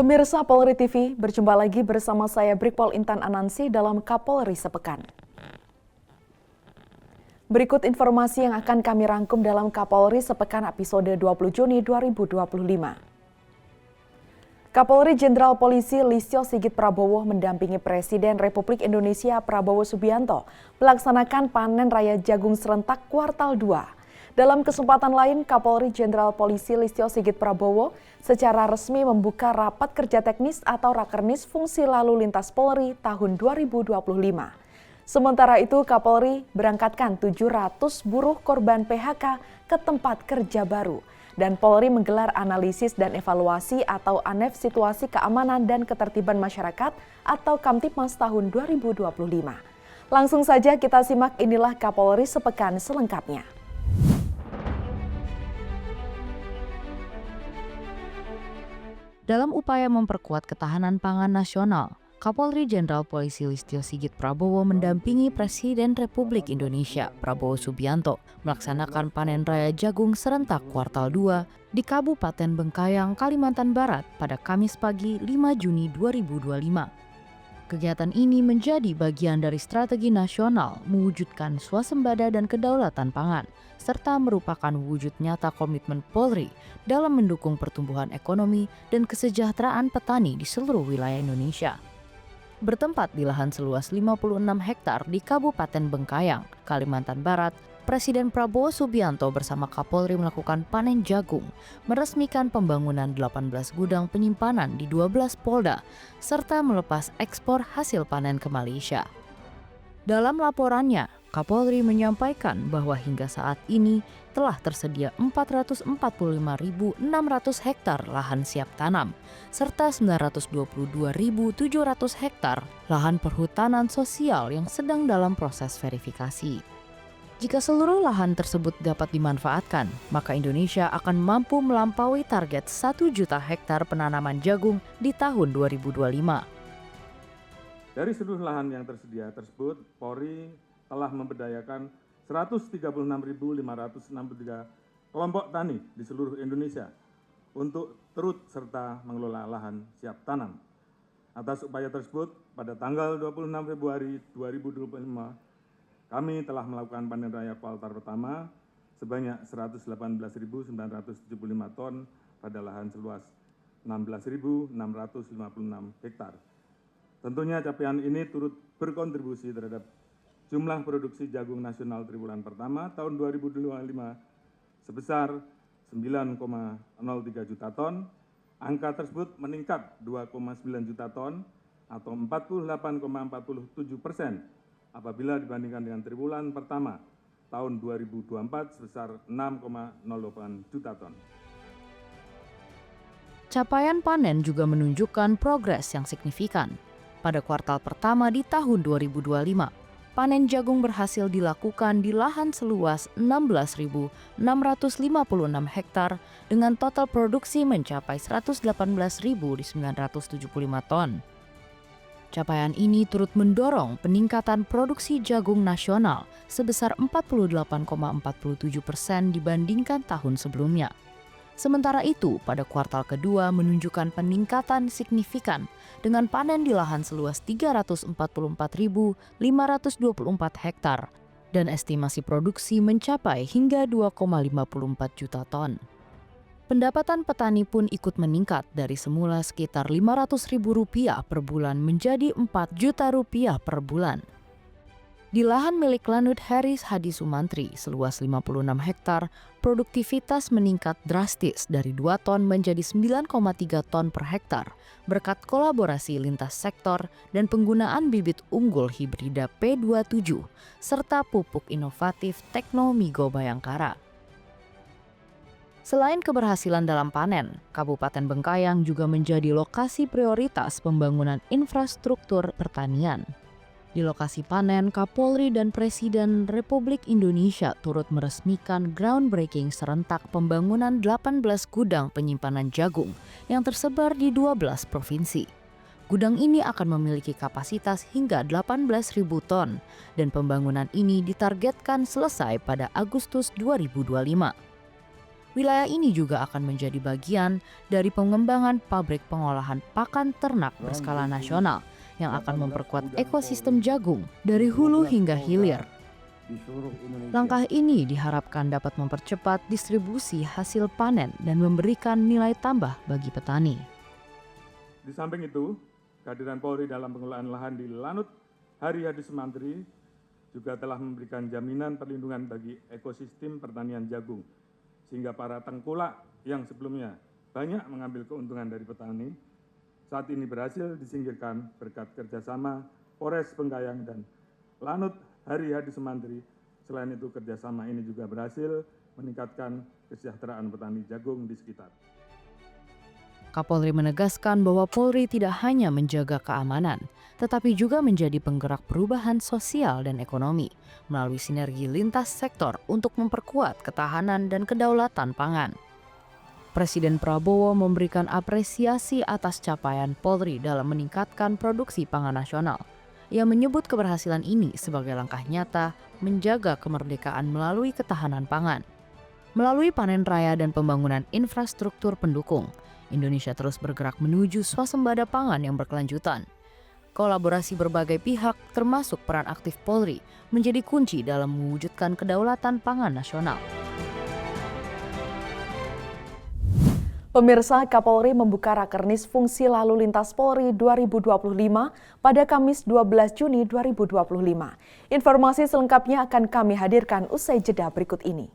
Pemirsa Polri TV, berjumpa lagi bersama saya Brigpol Intan Anansi dalam Kapolri Sepekan. Berikut informasi yang akan kami rangkum dalam Kapolri Sepekan episode 20 Juni 2025. Kapolri Jenderal Polisi Listio Sigit Prabowo mendampingi Presiden Republik Indonesia Prabowo Subianto melaksanakan panen raya jagung serentak kuartal 2. Dalam kesempatan lain, Kapolri Jenderal Polisi Listio Sigit Prabowo secara resmi membuka rapat kerja teknis atau Rakernis Fungsi Lalu Lintas Polri tahun 2025. Sementara itu, Kapolri berangkatkan 700 buruh korban PHK ke tempat kerja baru. Dan Polri menggelar analisis dan evaluasi atau ANEF Situasi Keamanan dan Ketertiban Masyarakat atau Kamtipmas tahun 2025. Langsung saja kita simak inilah Kapolri Sepekan selengkapnya. Dalam upaya memperkuat ketahanan pangan nasional, Kapolri Jenderal Polisi Listio Sigit Prabowo mendampingi Presiden Republik Indonesia Prabowo Subianto melaksanakan panen raya jagung serentak kuartal 2 di Kabupaten Bengkayang, Kalimantan Barat pada Kamis pagi 5 Juni 2025. Kegiatan ini menjadi bagian dari strategi nasional mewujudkan swasembada dan kedaulatan pangan, serta merupakan wujud nyata komitmen Polri dalam mendukung pertumbuhan ekonomi dan kesejahteraan petani di seluruh wilayah Indonesia. Bertempat di lahan seluas 56 hektar di Kabupaten Bengkayang, Kalimantan Barat, Presiden Prabowo Subianto bersama Kapolri melakukan panen jagung, meresmikan pembangunan 18 gudang penyimpanan di 12 polda, serta melepas ekspor hasil panen ke Malaysia. Dalam laporannya, Kapolri menyampaikan bahwa hingga saat ini telah tersedia 445.600 hektar lahan siap tanam, serta 922.700 hektar lahan perhutanan sosial yang sedang dalam proses verifikasi. Jika seluruh lahan tersebut dapat dimanfaatkan, maka Indonesia akan mampu melampaui target 1 juta hektar penanaman jagung di tahun 2025. Dari seluruh lahan yang tersedia tersebut, Polri telah memberdayakan 136.563 kelompok tani di seluruh Indonesia untuk turut serta mengelola lahan siap tanam. Atas upaya tersebut, pada tanggal 26 Februari 2025, kami telah melakukan panen raya kuartal pertama sebanyak 118.975 ton pada lahan seluas 16.656 hektar. Tentunya capaian ini turut berkontribusi terhadap jumlah produksi jagung nasional triwulan pertama tahun 2025 sebesar 9,03 juta ton. Angka tersebut meningkat 2,9 juta ton atau 48,47% apabila dibandingkan dengan triwulan pertama tahun 2024 sebesar 6,08 juta ton. Capaian panen juga menunjukkan progres yang signifikan. Pada kuartal pertama di tahun 2025, panen jagung berhasil dilakukan di lahan seluas 16.656 hektar dengan total produksi mencapai 118.975 ton. Capaian ini turut mendorong peningkatan produksi jagung nasional sebesar 48,47% dibandingkan tahun sebelumnya. Sementara itu, pada kuartal kedua menunjukkan peningkatan signifikan dengan panen di lahan seluas 344.524 hektar dan estimasi produksi mencapai hingga 2,54 juta ton. Pendapatan petani pun ikut meningkat dari semula sekitar Rp500.000 per bulan menjadi Rp4 juta per bulan. Di lahan milik Lanut Haris Hadi Sumantri seluas 56 hektar, produktivitas meningkat drastis dari 2 ton menjadi 9,3 ton per hektar berkat kolaborasi lintas sektor dan penggunaan bibit unggul hibrida P27 serta pupuk inovatif Teknomigo Bayangkara. Selain keberhasilan dalam panen, Kabupaten Bengkayang juga menjadi lokasi prioritas pembangunan infrastruktur pertanian. Di lokasi panen, Kapolri dan Presiden Republik Indonesia turut meresmikan groundbreaking serentak pembangunan 18 gudang penyimpanan jagung yang tersebar di 12 provinsi. Gudang ini akan memiliki kapasitas hingga 18.000 ton dan pembangunan ini ditargetkan selesai pada Agustus 2025. Wilayah ini juga akan menjadi bagian dari pengembangan pabrik pengolahan pakan ternak berskala nasional yang akan memperkuat ekosistem jagung dari hulu hingga hilir. Langkah ini diharapkan dapat mempercepat distribusi hasil panen dan memberikan nilai tambah bagi petani. Di samping itu, kehadiran Polri dalam pengelolaan lahan di Lanut Hari Hadi Sumantri juga telah memberikan jaminan perlindungan bagi ekosistem pertanian jagung, sehingga para tengkulak yang sebelumnya banyak mengambil keuntungan dari petani, saat ini berhasil disingkirkan berkat kerjasama Polres Bengkayang dan Lanut Hari Hadi Sumantri. Selain itu, kerjasama ini juga berhasil meningkatkan kesejahteraan petani jagung di sekitar. Kapolri menegaskan bahwa Polri tidak hanya menjaga keamanan, tetapi juga menjadi penggerak perubahan sosial dan ekonomi melalui sinergi lintas sektor untuk memperkuat ketahanan dan kedaulatan pangan. Presiden Prabowo memberikan apresiasi atas capaian Polri dalam meningkatkan produksi pangan nasional. Ia menyebut keberhasilan ini sebagai langkah nyata menjaga kemerdekaan melalui ketahanan pangan. Melalui panen raya dan pembangunan infrastruktur pendukung, Indonesia terus bergerak menuju swasembada pangan yang berkelanjutan. Kolaborasi berbagai pihak, termasuk peran aktif Polri, menjadi kunci dalam mewujudkan kedaulatan pangan nasional. Pemirsa, Kapolri membuka Rakernis Fungsi Lalu Lintas Polri 2025 pada Kamis 12 Juni 2025. Informasi selengkapnya akan kami hadirkan usai jeda berikut ini.